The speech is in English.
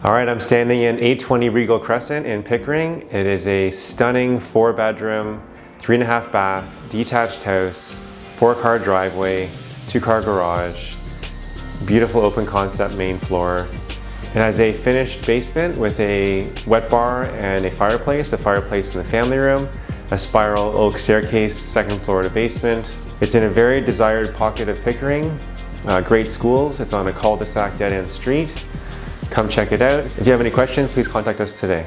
All right, I'm standing in 820 Regal Crescent in Pickering. It is a stunning 4-bedroom, 3.5 bath, detached house, 4-car driveway, 2-car garage, beautiful open concept main floor. It has a finished basement with a wet bar and a fireplace in the family room, a spiral oak staircase, 2nd floor to basement. It's in a very desired pocket of Pickering, great schools. It's on a cul-de-sac dead-end street. Come check it out. If you have any questions, please contact us today.